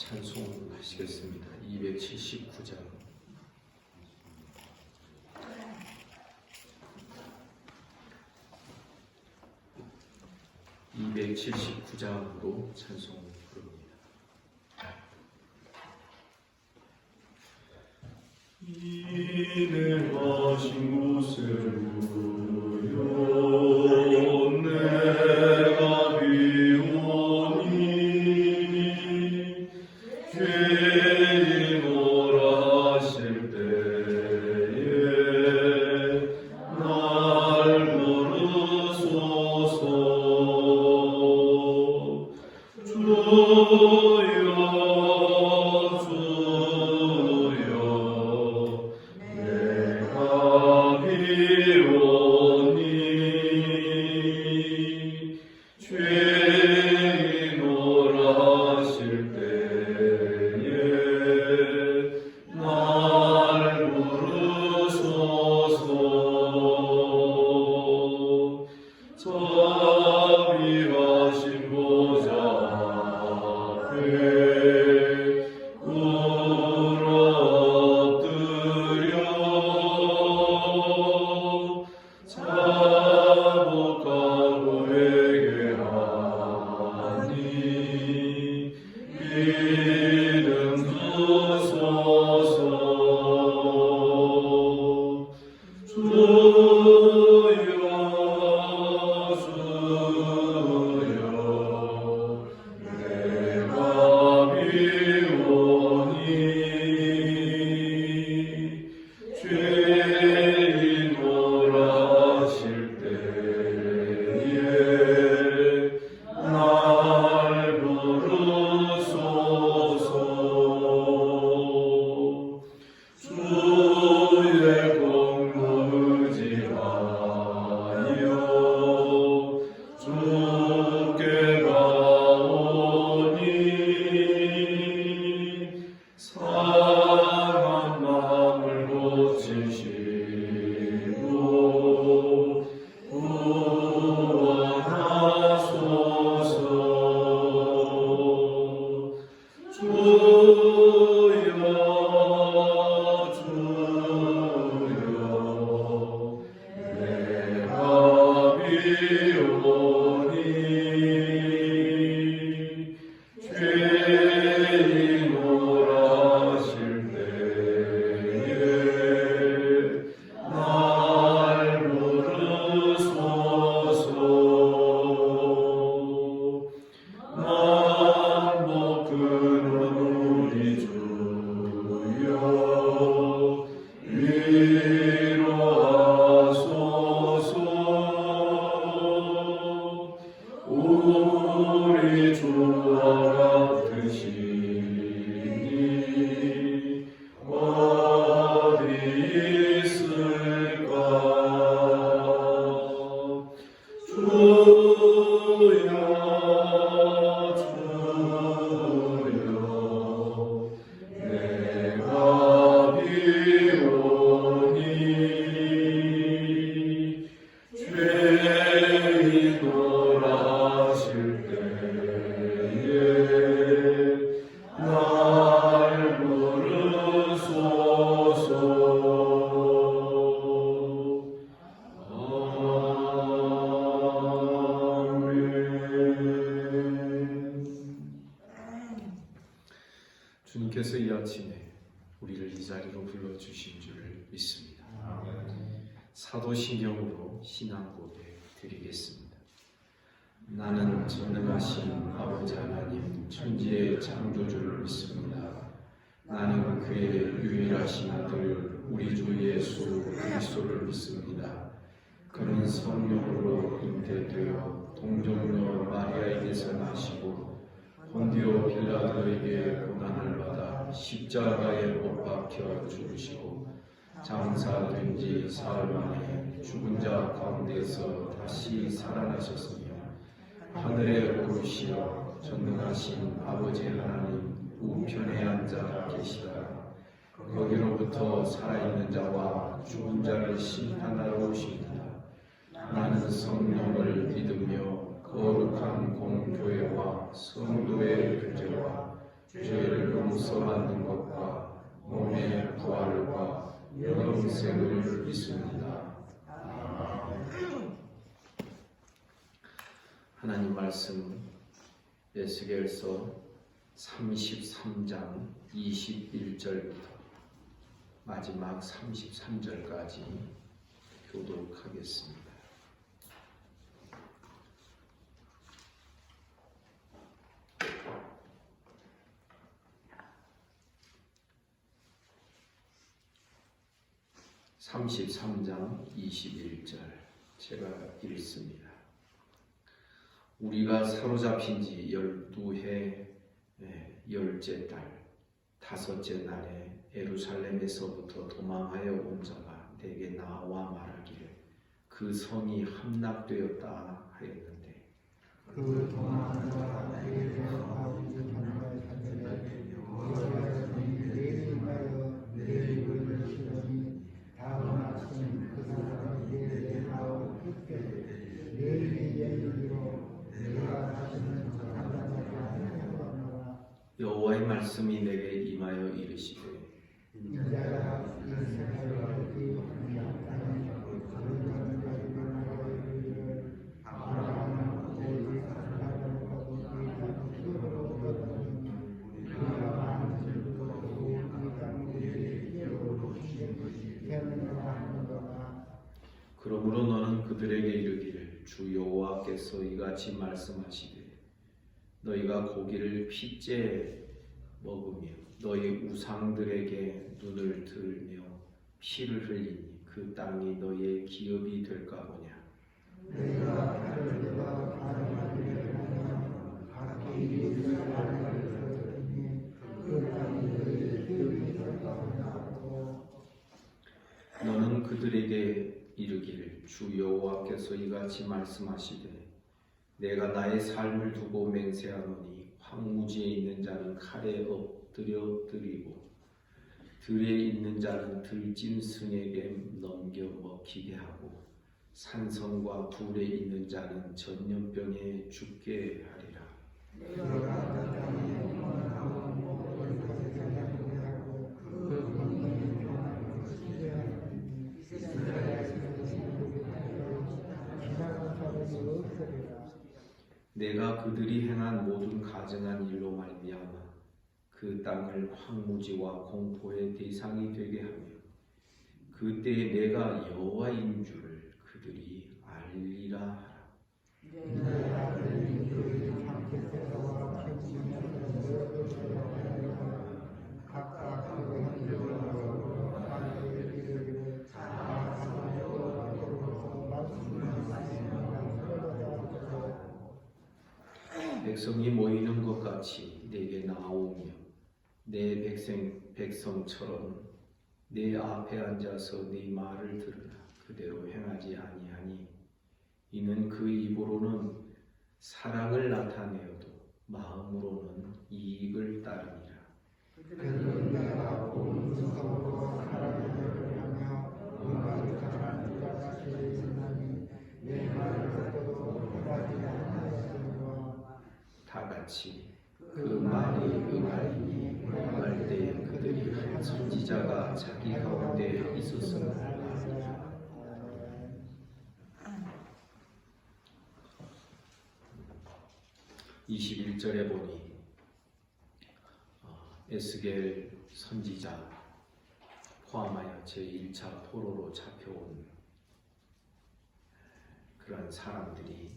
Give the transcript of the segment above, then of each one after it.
찬송하시겠습니다. 279장. 279장으로 찬송 부릅니다. 인내하신 곳으로요 내가 비오니 죄인오라 하실 때에 날 부르소서. 주여 주여 내가 비오니 죄인오라 하실 때에 날 부르소서. 자비하신 보좌 앞에 꿇어 엎드려 자복하고 회개하니 믿음 주소서. 주여 주여 내가 비오니 죄인오라 하실 때에 날 부르소서. 주의 공로 의지하여 주께 가오니 상한 마음을 고치시고 구원하소서. 주여 주여 내가 비오니 죄인오라 하실 때에 날 부르소서. 만복 근원 우리 주여 위로하소서. 우리 주와 같으시니 어디 있을까. 주여 주여 내가 비오니 죄인오라 하실 때에 날 부르소서. 주님께서 이 아침에 우리를 이 자리로 불러주신 줄 믿습니다. 사도신경으로 신앙 고백 드리겠습니다. 나는 전능하신 아버지 하나님 천지의 창조주를 믿습니다. 나는 그의 유일하신 아들 우리 주 예수 그리스도를 믿습니다. 그는 성령으로 잉태되어 동정녀 마리아에게서 나시고 본디오 빌라도에게 고난을 받아 십자가에 못 박혀 죽으시고 장사된 지 사흘 만에 죽은 자 가운데서 다시 살아나셨으며 하늘에 오르시어 전능하신 아버지 하나님 우편에 앉아 계시다가 거기로부터 살아있는 자와 죽은 자를 심판하러 오십니다. 나는 성령을 믿으며 거룩한 공교회와 성도의 교제와 죄를 용서받는 것과 몸의 부활과 영생을 믿습니다. 하나님 말씀 에스겔서 33장 21절부터 마지막 33절까지 교독하겠습니다. (33장 21절) 제가 읽습니다. 우리가 사로잡힌 지 12해 10째 달 5째 날에 예루살렘에서부터 도망하여 온 자가 내게 나와 말하기를 그 성이 함락되었다 하였는데 그 도망한 자가 내게 나오기 전에 내게 인하여 내 입을 실으니 다음 아침 그 사람이 내게 나오 듣게 내일의 예의로 내가 다시는 하나님께 하나님과 여호와의 말씀이 내게 임하여 이르시되 인자가 이 세상을 어디 땅에 그런 가지고 나가기를 아브라함은 오직 하나님을 거두고 이 땅을 기업으로 얻었으니 우리가 많은 질도 얻고 이 땅을 우리에게 기업으로 주신 것이 되느니라 하는도다. 그러므로 너는 그들에게 이르기를 주 여호와께서 이같이 말씀하시되 너희가 고기를 핏째 먹으며 너희 우상들에게 눈을 들며 피를 흘리니 그 땅이 너희의 기업이 될까 보냐. 내가 칼을 들어 가르마를 하며 각기 이리를 들었더니 그 땅이 너희의 기업이 될까 보냐고. 너는 그들에게 이르기를 주 여호와께서 이같이 말씀하시되 내가 나의 삶을 두고 맹세하노니 황무지에 있는 자는 칼에 엎드려 드리고 들에 있는 자는 들짐승에게 넘겨 먹히게 하고 산성과 굴에 있는 자는 전염병에 죽게 하리라. 내가 땅에 평안하고 먹을 것을 하고 그 국민의 평안을 지배하니 이스라엘에서 지나간 사람이 없으리라. 내가 그들이 행한 모든 가증한 일로 말미암아 그 땅을 황무지와 공포의 대상이 되게 하며 그때에 내가 여호와인 줄을 그들이 알리라 하라. 내 아들이 그의 장태세와 평신을 모여들으려 각각 그의 행동으로 하나님의 이르기를 다 하나님으로서 말씀하시는 백성이 모이는 것 같이 내게 나오며 내 백성처럼 내 앞에 앉아서 네 말을 들으라. 그대로 행하지 아니하니 이는 그 입으로는 사랑을 나타내어도 마음으로는 이익을 따르니라. 그들은 내가 온 성으로 사랑을 하며 음악을 가는 자가 같이 있나니 내 말을 듣고도 행하지 아니하였으므로 다 같이 그 말이 응하리니 응할 때에 그들이 한 선지자가 자기 가운데 있었음을 알리라. 21절에 보니 에스겔 선지자 포함하여 제1차 포로로 잡혀온 그런 사람들이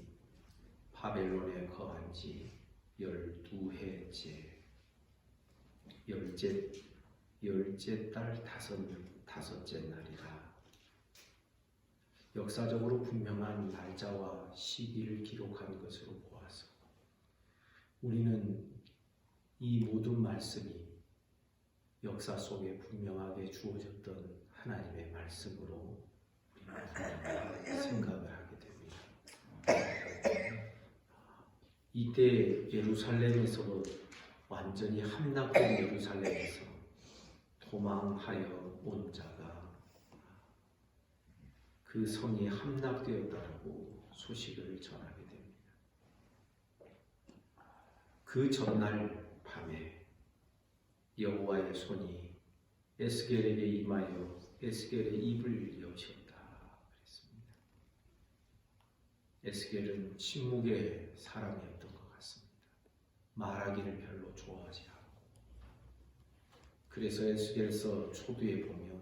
바벨론에 거한 지 12해째 열째 달 다섯째 날이라. 역사적으로 분명한 날짜와 시기를 기록한 것으로 보아서 우리는 이 모든 말씀이 역사 속에 분명하게 주어졌던 하나님의 말씀으로 우리는 생각을 하게 됩니다. 이때 예루살렘에서 완전히 함락된 예루살렘에서 도망하여 온 자가 그 성이 함락되었다고 소식을 전하게 됩니다. 그 전날 밤에 여호와의 손이 에스겔에게 임하여 에스겔의 입을 여셨다 그랬습니다. 에스겔은 침묵의 사람이었던 것 같습니다. 말하기를 별로 좋아하지 않고. 그래서 에스겔서 초두에 보면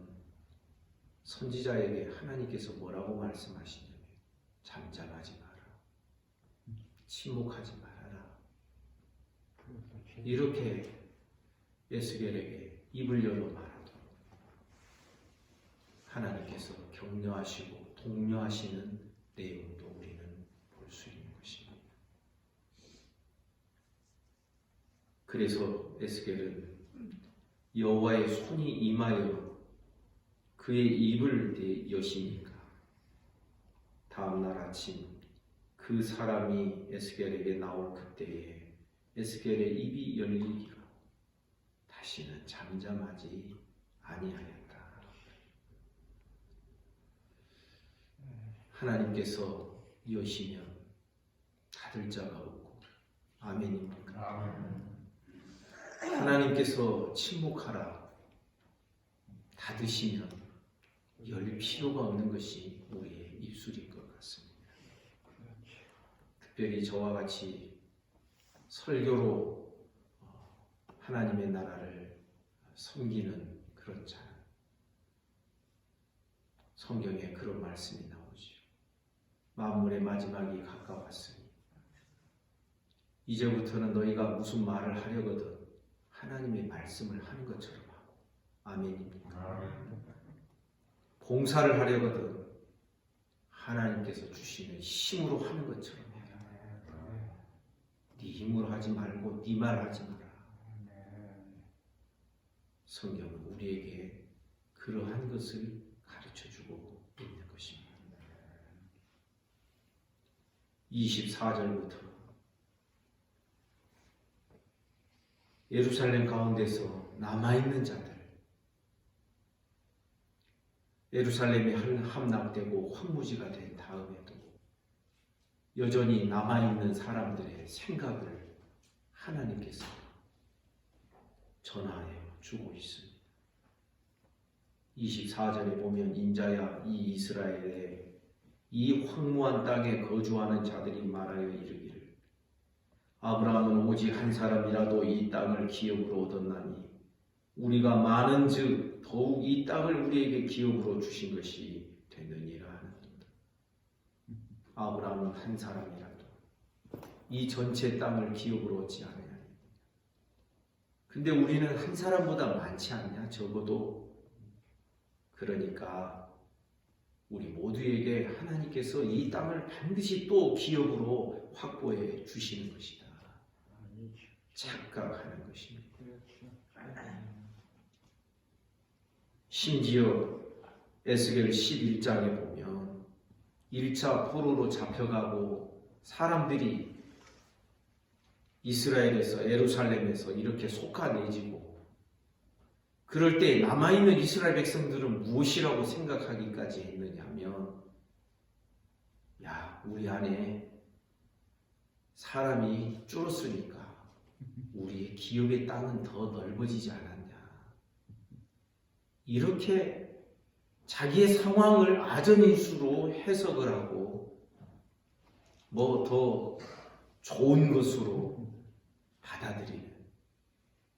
선지자에게 하나님께서 뭐라고 말씀하시냐면 잠잠하지 마라. 침묵하지 말아라. 이렇게 에스겔에게 입을 열어 말하도록 하나님께서 격려하시고 독려하시는 내용도 우리는 볼 수 있는 것입니다. 그래서 에스겔은 여호와의 손이 임하여 그의 입을 여시니까 다음날 아침 그 사람이 에스겔에게 나올 그때에 에스겔의 입이 열리기로 다시는 잠잠하지 아니하였다. 하나님께서 여시면 닫을 자가 없고 아멘입니까? 하나님께서 침묵하라 닫으시면 열 필요가 없는 것이 우리의 입술일 것 같습니다. 특별히 저와 같이 설교로 하나님의 나라를 섬기는 그런 자, 성경에 그런 말씀이 나오죠. 만물의 마지막이 가까웠으니 이제부터는 너희가 무슨 말을 하려거든 하나님의 말씀을 하는 것처럼 하고 아멘입니까? 봉사를 하려거든 하나님께서 주시는 힘으로 하는 것처럼 해라. 네 힘으로 하지 말고 네 말 하지 마라. 성경은 우리에게 그러한 것을 가르쳐주고 있는 것입니다. 24절부터 예루살렘 가운데서 남아있는 자들, 예루살렘이 함락되고 황무지가 된 다음에도 여전히 남아있는 사람들의 생각을 하나님께서 전하여 주고 있습니다. 24절에 보면 인자야 이 이스라엘에 이 황무한 땅에 거주하는 자들이 말하여 이르기를 아브라함은 오직 한 사람이라도 이 땅을 기업으로 얻었나니 우리가 많은즉 더욱 이 땅을 우리에게 기업으로 주신 것이 되느니라 하는도다. 아브라함은 한 사람이라도 이 전체 땅을 기업으로 얻지 않으냐. 근데 우리는 한 사람보다 많지 않냐? 적어도. 그러니까 우리 모두에게 하나님께서 이 땅을 반드시 또 기업으로 확보해 주시는 것이다. 착각하는 것입니다. 심지어 에스겔 11장에 보면 1차 포로로 잡혀가고 사람들이 이스라엘에서 예루살렘에서 이렇게 쏟아내지고 그럴 때 남아있는 이스라엘 백성들은 무엇이라고 생각하기까지 했느냐면 야 우리 안에 사람이 줄었으니까 우리의 기업의 땅은 더 넓어지지 않았냐 이렇게 자기의 상황을 아전인수로 해석을 하고 뭐 더 좋은 것으로 받아들이는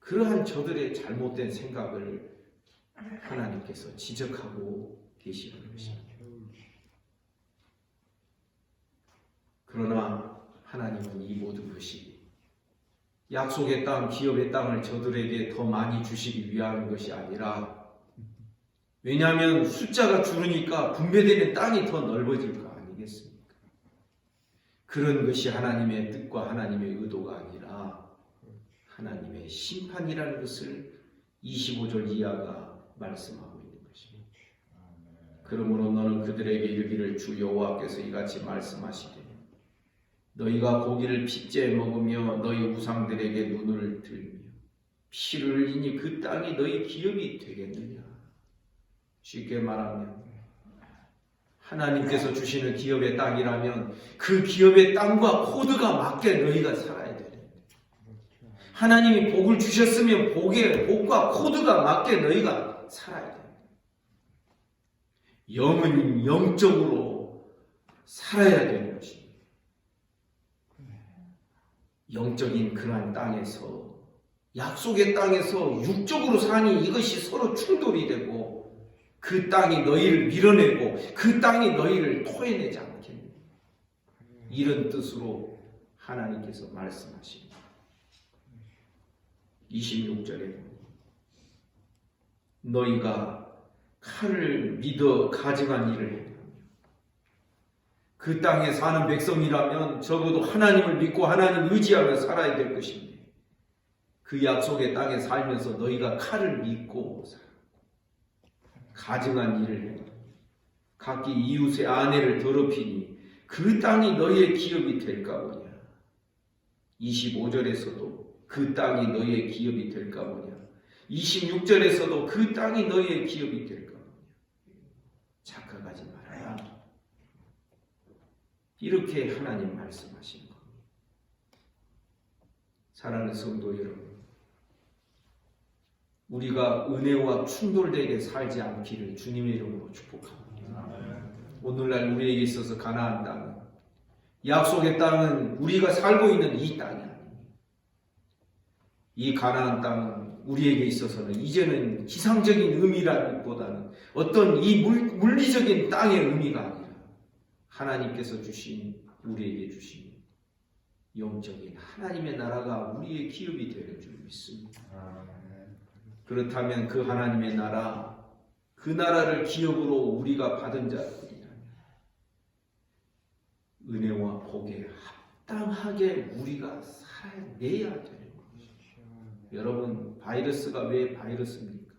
그러한 저들의 잘못된 생각을 하나님께서 지적하고 계시는 것입니다. 그러나 하나님은 이 모든 것이 약속의 땅, 기업의 땅을 저들에게 더 많이 주시기 위한 것이 아니라 왜냐하면 숫자가 줄으니까 분배되는 땅이 더 넓어질 거 아니겠습니까? 그런 것이 하나님의 뜻과 하나님의 의도가 아니라 하나님의 심판이라는 것을 25절 이하가 말씀하고 있는 것입니다. 그러므로 너는 그들에게 이르기를 주 여호와께서 이같이 말씀하시되 너희가 고기를 핏째 먹으며 너희 우상들에게 눈을 들며 피를 흘리니 그 땅이 너희 기업이 되겠느냐. 쉽게 말하면 하나님께서 주시는 기업의 땅이라면 그 기업의 땅과 코드가 맞게 너희가 살아야 되는데 하나님이 복을 주셨으면 복과 코드가 맞게 너희가 살아야 돼. 영은 영적으로 살아야 되는 것입니다. 영적인 그러한 땅에서, 약속의 땅에서 육적으로 사니 이것이 서로 충돌이 되고 그 땅이 너희를 밀어내고 그 땅이 너희를 토해내지 않겠느냐. 이런 뜻으로 하나님께서 말씀하십니다. 26절에 너희가 칼을 믿어 가증한 일을 행하며, 그 땅에 사는 백성이라면 적어도 하나님을 믿고 하나님 의지하며 살아야 될 것인데, 그 약속의 땅에 살면서 너희가 칼을 믿고 가증한 일을 행하며 각기 이웃의 아내를 더럽히니 그 땅이 너희의 기업이 될까 보냐. 25절에서도 그 땅이 너희의 기업이 될까 보냐. 26절에서도 그 땅이 너희의 기업이 될까 보냐. 착각하지 말아라. 이렇게 하나님 말씀하시는 겁니다. 사랑하는 성도 여러분, 우리가 은혜와 충돌되게 살지 않기를 주님의 이름으로 축복합니다. 오늘날 우리에게 있어서 가나안 땅은, 약속의 땅은 우리가 살고 있는 이 땅이 아닙니다. 이 가나안 땅은 우리에게 있어서는 이제는 기상적인 의미라기보다는 어떤 이 물리적인 땅의 의미가 아니라 하나님께서 주신, 우리에게 주신 영적인 하나님의 나라가 우리의 기업이 되는 줄 믿습니다. 그렇다면 그 하나님의 나라, 그 나라를 기업으로 우리가 받은 자들이라면 은혜와 복에 합당하게 우리가 살아내야 되는 것이죠. 여러분, 바이러스가 왜 바이러스입니까?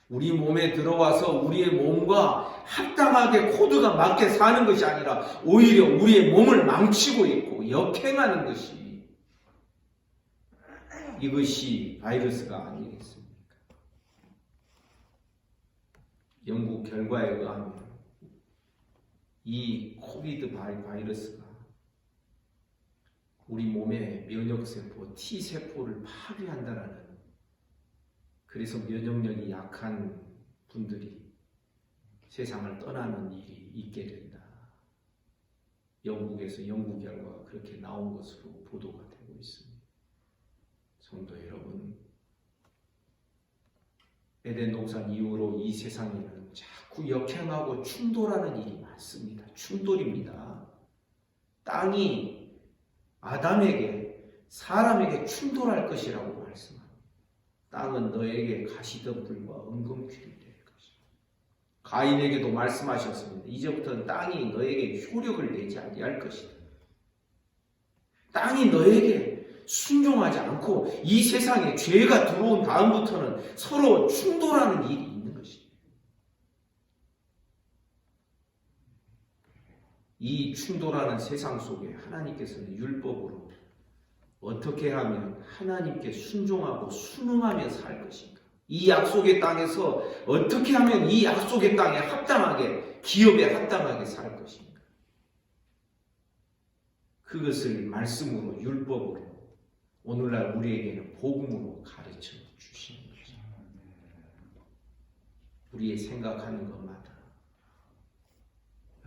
우리 몸에 들어와서 우리의 몸과 합당하게 코드가 맞게 사는 것이 아니라 오히려 우리의 몸을 망치고 있고 역행하는 것이, 이것이 바이러스가 아니겠습니까? 연구 결과에 의하면 이 코비드 바이러스가 우리 몸의 면역세포 T세포를 파괴한다라는, 그래서 면역력이 약한 분들이 세상을 떠나는 일이 있게 된다. 영국에서 연구 결과가 그렇게 나온 것으로 보도가 되고 있습니다. 성도 여러분, 에덴 동산 이후로 이 세상에는 자꾸 역행하고 충돌하는 일이 많습니다. 충돌입니다. 땅이 아담에게, 사람에게 충돌할 것이라고 말씀합니다. 땅은 너에게 가시덤불과 은금귀리 될 것이다. 가인에게도 말씀하셨습니다. 이제부터는 땅이 너에게 효력을 내지 아니할 것이다. 땅이 너에게 순종하지 않고 이 세상에 죄가 들어온 다음부터는 서로 충돌하는 일이 있는 것입니다. 이 충돌하는 세상 속에 하나님께서는 율법으로 어떻게 하면 하나님께 순종하고 순응하며 살 것인가? 이 약속의 땅에서 어떻게 하면 이 약속의 땅에 합당하게, 기업에 합당하게 살 것인가? 그것을 말씀으로, 율법으로 오늘날 우리에게는 복음으로 가르쳐 주시는 것입니다. 우리의 생각하는 것마다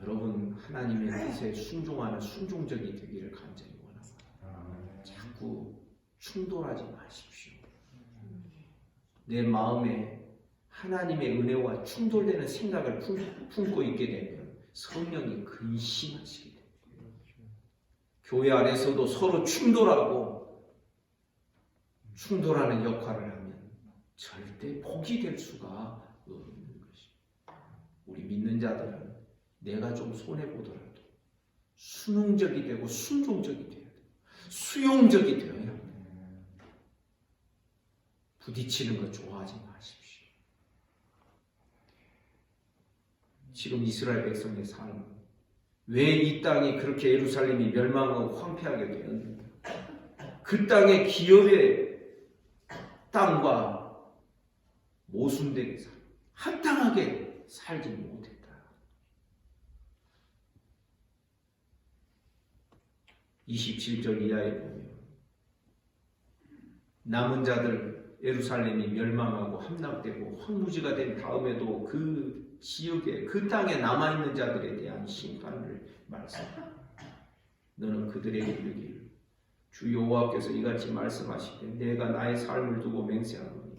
여러분, 하나님의 뜻에 순종하는 순종적이 되기를 간절히 원합니다. 자꾸 충돌하지 마십시오. 내 마음에 하나님의 은혜와 충돌되는 생각을 품고 있게 되면 성령이 근심하시게 됩니다. 교회 안에서도 서로 충돌하는 역할을 하면 절대 복이 될 수가 없는 것입니다. 우리 믿는 자들은 내가 좀 손해보더라도 순응적이 되고 순종적이 되어야 돼요. 수용적이 되어야 합니다. 부딪히는 것 좋아하지 마십시오. 지금 이스라엘 백성의 삶, 왜 이 땅이 그렇게 예루살렘이 멸망하고 황폐하게 되었는가? 그 땅의 기업의 땅과 모순되게 합당하게 살지 못했다. 27절 이하에 보면 남은 자들 예루살렘이 멸망하고 함락되고 황무지가 된 다음에도 그 지역에 그 땅에 남아있는 자들에 대한 심판을 말씀합니다. 너는 그들에게 이르기를 주 여호와께서 이같이 말씀하시되 내가 나의 삶을 두고 맹세하노니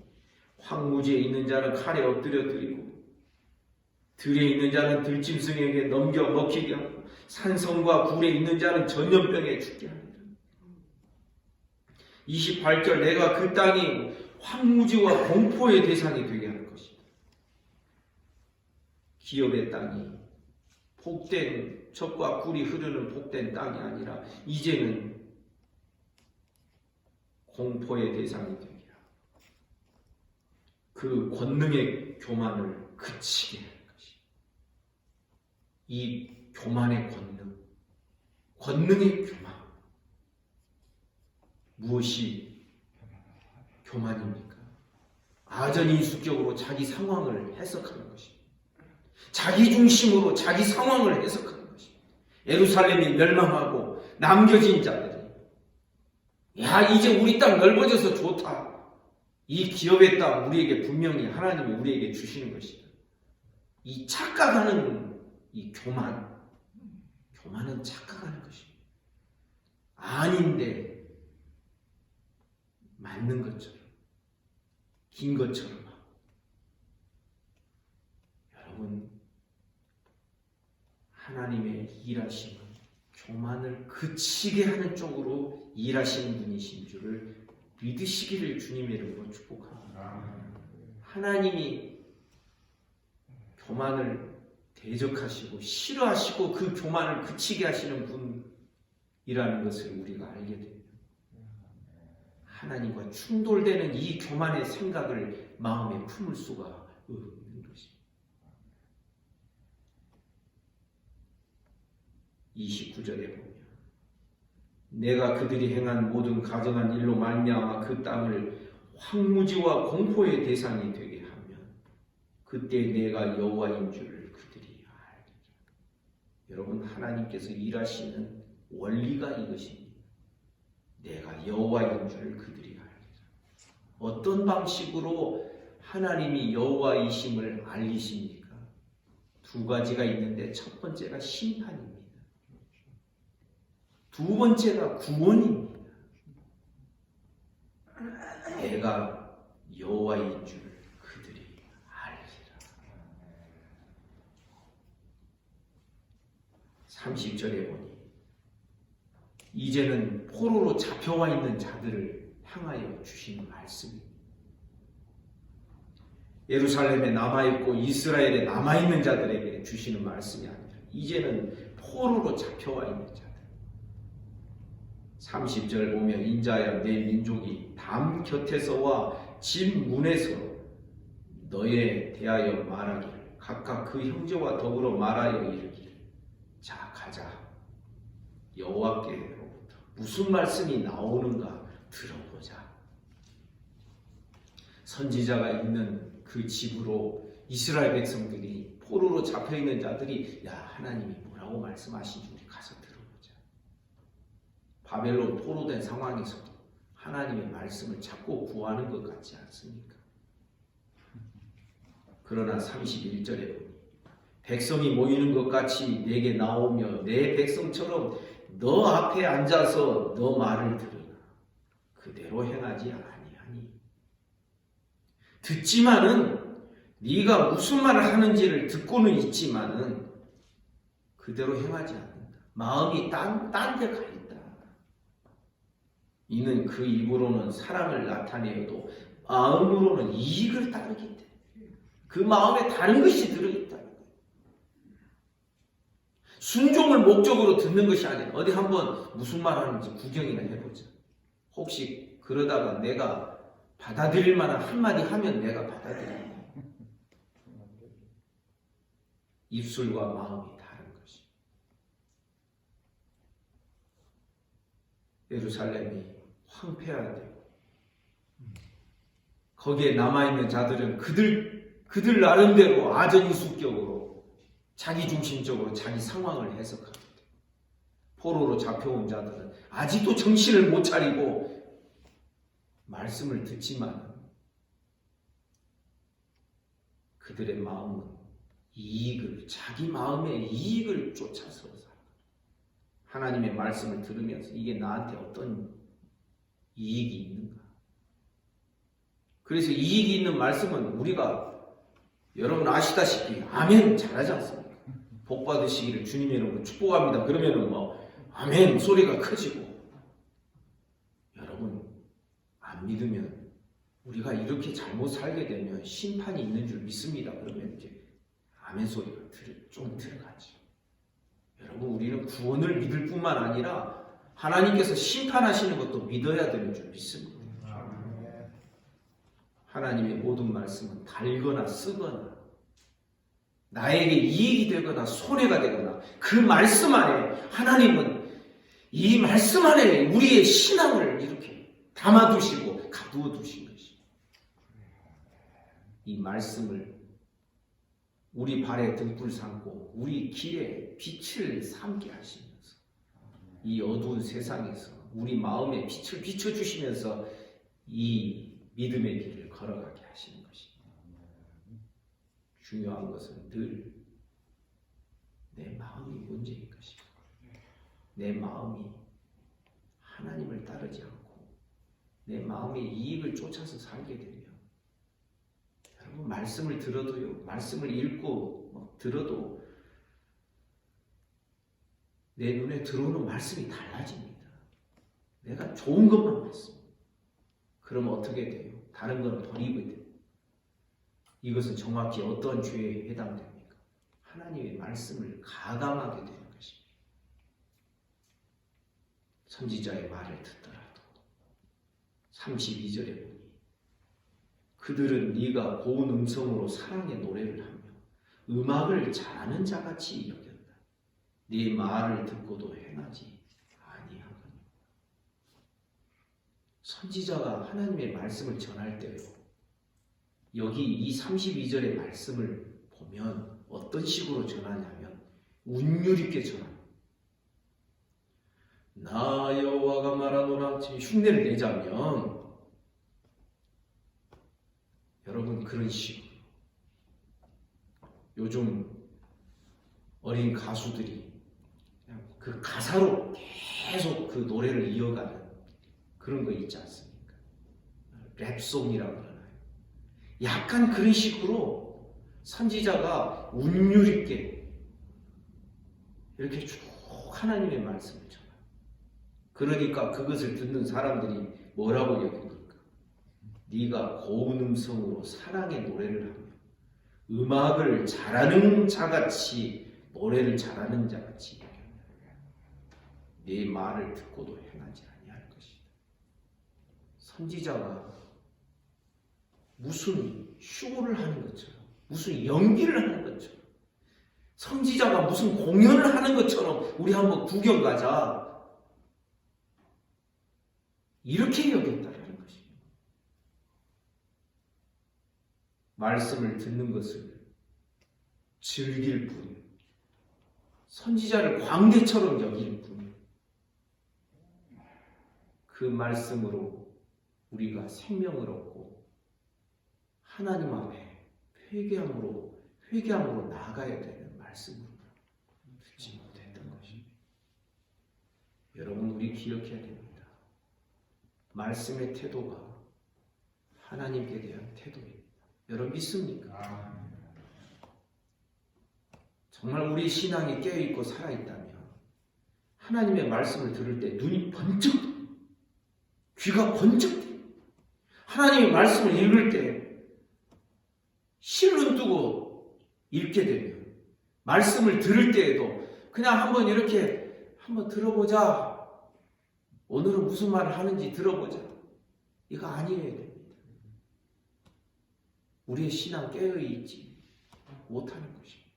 황무지에 있는 자는 칼에 엎드려 드리고 들에 있는 자는 들짐승에게 넘겨 먹히게 하고 산성과 굴에 있는 자는 전염병에 죽게 하리라. 28절 내가 그 땅이 황무지와 공포의 대상이 되게 할 것이다. 기업의 땅이 복된 젖과 꿀이 흐르는 복된 땅이 아니라 이제는 공포의 대상이 되게 하고 그 권능의 교만을 그치게 할 것이다. 이 교만의 권능의 교만, 무엇이 교만입니까? 아전인수격으로 자기 상황을 해석하는 것입니다. 자기 중심으로 자기 상황을 해석하는 것입니다. 예루살렘이 멸망하고 남겨진 자들이 야 이제 우리 땅 넓어져서 좋다. 이 기업의 땅 우리에게 분명히 하나님이 우리에게 주시는 것이다. 이 착각하는 이 교만은 착각하는 것입니다. 아닌데 맞는 것처럼 긴 것처럼 하고 여러분 하나님의 일하심은 교만을 그치게 하는 쪽으로 일하시는 분이신 줄을 믿으시기를 주님의 이름으로 축복합니다. 하나님이 교만을 대적하시고 싫어하시고 그 교만을 그치게 하시는 분이라는 것을 우리가 알게 됩니다. 하나님과 충돌되는 이 교만의 생각을 마음에 품을 수가 없는 것입니다. 29절에 보면 내가 그들이 행한 모든 가증한 일로 말미암아 그 땅을 황무지와 공포의 대상이 되게 하면 그때 내가 여호와인 줄을 그들이 알리라. 여러분 하나님께서 일하시는 원리가 이것입니다. 내가 여호와인 줄을 그들이 알리라. 어떤 방식으로 하나님이 여호와이심을 알리십니까? 두 가지가 있는데 첫 번째가 심판입니다. 두 번째가 구원입니다. 내가 여호와인 줄 그들이 알리라. 30절에 보니 이제는 포로로 잡혀와 있는 자들을 향하여 주시는 말씀입니다. 예루살렘에 남아있고 이스라엘에 남아있는 자들에게 주시는 말씀이 아니라 이제는 포로로 잡혀와 있는 자들. 30절 보면 인자야 내 민족이 담 곁에서와 집 문에서 너에 대하여 말하기를 각각 그 형제와 더불어 말하여 이르기를 자 가자 여호와께로부터 무슨 말씀이 나오는가 들어보자. 선지자가 있는 그 집으로 이스라엘 백성들이 포로로 잡혀있는 자들이 야 하나님이 뭐라고 말씀하시는지 우리 가서 들어보자. 바벨론 포로된 상황에서도 하나님의 말씀을 찾고 구하는 것 같지 않습니까? 그러나 31절에 보니 백성이 모이는 것 같이 내게 나오며 내 백성처럼 너 앞에 앉아서 너 말을 들으나 그대로 행하지 아니하니 듣지만은 네가 무슨 말을 하는지를 듣고는 있지만은 그대로 행하지 않는다. 마음이 딴 데 가 있다. 이는 그 입으로는 사랑을 나타내어도 마음으로는 이익을 따르기 때문에 그 마음에 다른 것이 들어있다. 순종을 목적으로 듣는 것이 아니라 어디 한번 무슨 말 하는지 구경이나 해보자. 혹시 그러다가 내가 받아들일 만한 한마디 하면 내가 받아들인다. 입술과 마음이 다른 것이. 예루살렘이 황폐화되고 거기에 남아있는 자들은 그들 나름대로 아전인수격으로 자기중심적으로 자기 상황을 해석합니다. 포로로 잡혀온 자들은 아직도 정신을 못 차리고 말씀을 듣지만 그들의 마음은 자기 마음의 이익을 쫓아서 살아. 하나님의 말씀을 들으면서 이게 나한테 어떤 이익이 있는가? 그래서 이익이 있는 말씀은 우리가 여러분 아시다시피 아멘 잘하지 않습니까? 복 받으시기를 주님의 이름으로 축복합니다. 그러면은 아멘 소리가 커지고, 여러분 안 믿으면 우리가 이렇게 잘못 살게 되면 심판이 있는 줄 믿습니다. 그러면 이제 아멘 소리가 좀 들어가죠. 여러분 우리는 구원을 믿을 뿐만 아니라 하나님께서 심판하시는 것도 믿어야 되는 줄 믿습니다. 하나님의 모든 말씀은 달거나 쓰거나 나에게 이익이 되거나 손해가 되거나 그 말씀 안에 하나님은 이 말씀 안에 우리의 신앙을 이렇게 담아두시고 가두어 두신 것입니다. 이 말씀을 우리 발에 등불 삼고 우리 길에 빛을 삼게 하시면서 이 어두운 세상에서 우리 마음에 빛을 비춰주시면서 이 믿음의 길을 걸어가게 하시는 것입니다. 중요한 것은 늘 내 마음이 문제인 것입니다. 내 마음이 하나님을 따르지 않고 내 마음의 이익을 쫓아서 살게 되면, 여러분 말씀을 들어도요, 말씀을 읽고 들어도 내 눈에 들어오는 말씀이 달라집니다. 내가 좋은 것만 말씀. 그러면 어떻게 돼요? 다른 건 버리게 돼요. 이것은 정확히 어떤 죄에 해당됩니까? 하나님의 말씀을 가감하게 되는 것입니다. 선지자의 말을 듣더라도 32절에 보니 그들은 네가 고운 음성으로 사랑의 노래를 하며 음악을 잘하는 자같이 여겼다. 네 말을 듣고도 행하지 아니하거든. 선지자가 하나님의 말씀을 전할 때요, 여기 이 32절의 말씀을 보면 어떤 식으로 전하냐면 운율 있게 전합니다. 나 여호와가 말하노라. 지금 흉내를 내자면 여러분 그런 식으로 요즘 어린 가수들이 그냥 그 가사로 계속 그 노래를 이어가는 그런 거 있지 않습니까? 랩송이라고 그러나요? 약간 그런 식으로 선지자가 운율 있게 이렇게 쭉 하나님의 말씀을 전해요. 그러니까 그것을 듣는 사람들이 뭐라고 여깁니까? 네가 고운 음성으로 사랑의 노래를 하며 음악을 잘하는 자같이, 노래를 잘하는 자같이 여겼다. 네 말을 듣고도 행하지 아니할 것이다. 선지자가 무슨 쇼를 하는 것처럼, 무슨 연기를 하는 것처럼, 선지자가 무슨 공연을 하는 것처럼 우리 한번 구경 가자, 이렇게 여겼다라는 것입니다. 말씀을 듣는 것을 즐길 뿐, 선지자를 광대처럼 여길 뿐, 그 말씀으로 우리가 생명을 얻고 하나님 앞에 회개함으로 나아가야 되는 말씀으로 듣지 못했던 것입니다. 여러분 우리 기억해야 됩니다. 말씀의 태도가 하나님께 대한 태도입니다. 여러분 믿습니까? 정말 우리 신앙이 깨어있고 살아있다면 하나님의 말씀을 들을 때 눈이 번쩍, 귀가 번쩍, 하나님의 말씀을 읽을 때 실눈 뜨고 읽게 되면, 말씀을 들을 때에도 그냥 한번 이렇게 한번 들어보자, 오늘은 무슨 말을 하는지 들어보자, 이거 아니어야 됩니다. 우리의 신앙 깨어있지 못하는 것입니다.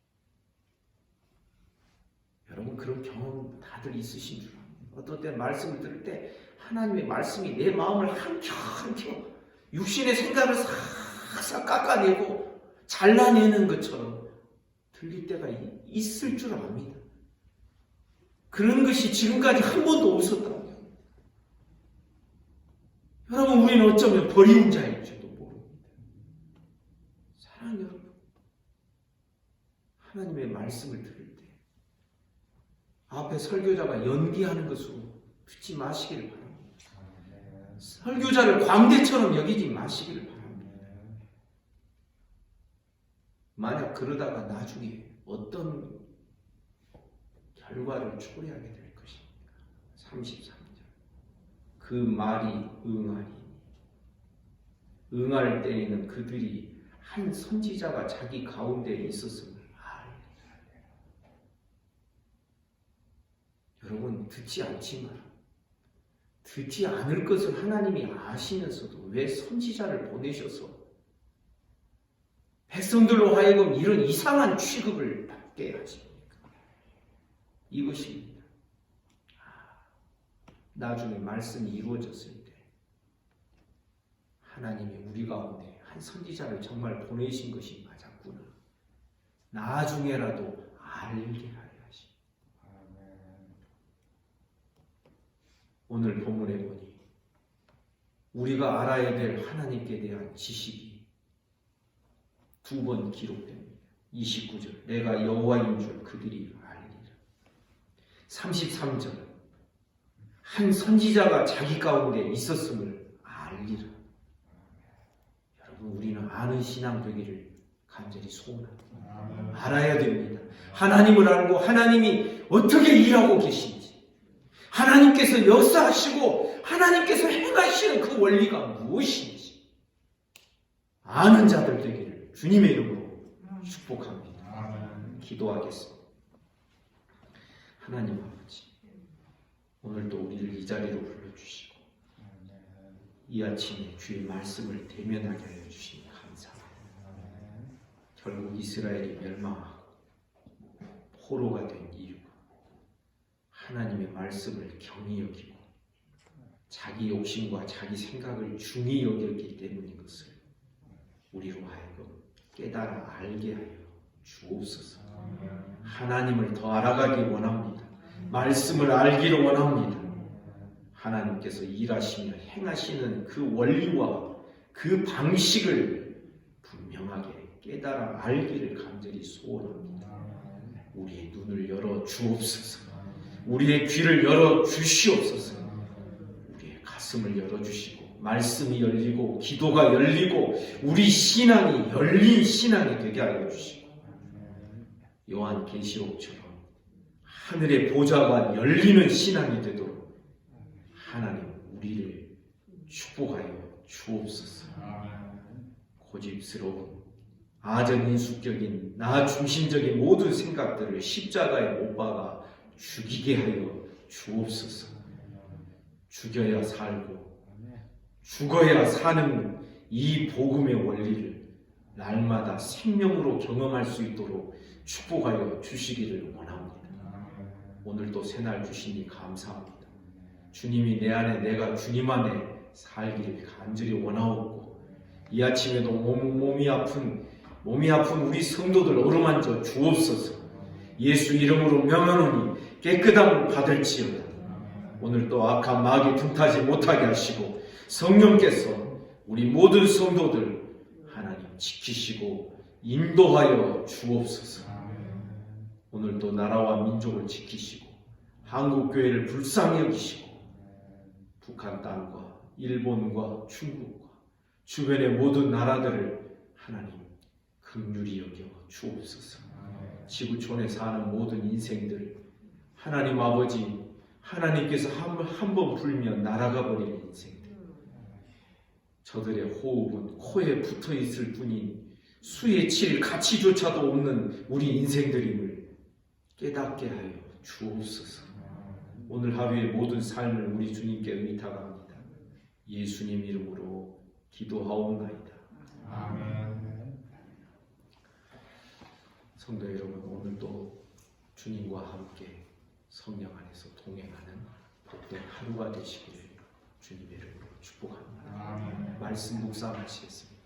여러분 그런 경험 다들 있으신 줄 압니다. 어떤 때 말씀을 들을 때 하나님의 말씀이 내 마음을 한켜 육신의 생각을 싹싹 깎아내고 잘라내는 것처럼 들릴 때가 있을 줄 압니다. 그런 것이 지금까지 한 번도 없었다고요. 여러분, 우리는 어쩌면 버리운 자일지도 모릅니다. 사랑하는 여러분, 하나님의 말씀을 들을 때 앞에 설교자가 연기하는 것으로 듣지 마시기를 바랍니다. 설교자를 광대처럼 여기지 마시기를 바랍니다. 만약 그러다가 나중에 어떤 결과를 초래하게 될 것입니까? 33절. 그 말이 응하리니 응할 때에는 그들이 한 선지자가 자기 가운데 있었음을 알리라. 여러분, 듣지 않지만 듣지 않을 것을 하나님이 아시면서도 왜 선지자를 보내셔서 백성들로 하여금 이런 이상한 취급을 받게 하십니까? 이것입니다. 나중에 말씀이 이루어졌을 때 하나님이 우리 가운데 한 선지자를 정말 보내신 것이 맞았구나. 나중에라도 알게 하려 하십니다. 오늘 본문에 보니 우리가 알아야 될 하나님께 대한 지식이 두 번 기록됩니다. 29절, 내가 여호와인 줄 그들이 알리라. 33절, 한 선지자가 자기 가운데 있었음을 알리라. 여러분, 우리는 아는 신앙 되기를 간절히 소원합니다. 알아야 됩니다. 하나님을 알고 하나님이 어떻게 일하고 계신지, 하나님께서 역사하시고 하나님께서 행하시는 그 원리가 무엇인지 아는 자들 되기를 주님의 이름으로 축복합니다. 기도하겠습니다. 하나님 아버지, 오늘도 우리를 이 자리로 불러주시고 이 아침에 주의 말씀을 대면하게 하여 주시니 감사합니다. 결국 이스라엘이 멸망하고 포로가 된 이유가 하나님의 말씀을 경히 여기고 자기 욕심과 자기 생각을 중히 여겼기 때문인 것을 우리로 하여금 깨달아 알게 하여 주옵소서. 하나님을 더 알아가기 원합니다. 말씀을 알기를 원합니다. 하나님께서 일하시며 행하시는 그 원리와 그 방식을 분명하게 깨달아 알기를 간절히 소원합니다. 우리의 눈을 열어 주옵소서. 우리의 귀를 열어 주시옵소서. 우리의 가슴을 열어 주시고 말씀이 열리고 기도가 열리고 우리 신앙이 열린 신앙이 되게 하여 주시고 요한계시록처럼 하늘의 보좌가 열리는 신앙이 되도록 하나님 우리를 축복하여 주옵소서. 고집스러운 아전인수격인 나 중심적인 모든 생각들을 십자가에 못 박아 죽이게 하여 주옵소서. 죽여야 살고 죽어야 사는 이 복음의 원리를 날마다 생명으로 경험할 수 있도록 축복하여 주시기를 원합니다. 오늘도 새날 주시니 감사합니다. 주님이 내 안에 내가 주님 안에 살기를 간절히 원하옵고 이 아침에도 몸이 아픈 우리 성도들 어루만져 주옵소서. 예수 이름으로 명하노니 깨끗함을 받을지어다. 오늘 또 악한 마귀 틈타지 못하게 하시고 성령께서 우리 모든 성도들 하나님 지키시고 인도하여 주옵소서. 오늘 또 나라와 민족을 지키시고 한국교회를 불쌍히 여기시고 북한 땅과 일본과 중국과 주변의 모든 나라들을 하나님 긍휼히 여겨 주옵소서. 지구촌에 사는 모든 인생들 하나님 아버지 하나님께서 한 번 불면 날아가 버리는 인생들 저들의 호흡은 코에 붙어 있을 뿐인 수에 칠 가치조차도 없는 우리 인생들임을 깨닫게 하여 주옵소서. 오늘 하루의 모든 삶을 우리 주님께 의탁합니다. 예수님 이름으로 기도하옵나이다. 아멘. 성도 여러분, 오늘도 주님과 함께 성령 안에서 동행하는 복된 하루가 되시기를 주님의 이름으로 축복합니다. 아멘. 말씀 묵상하시겠습니다.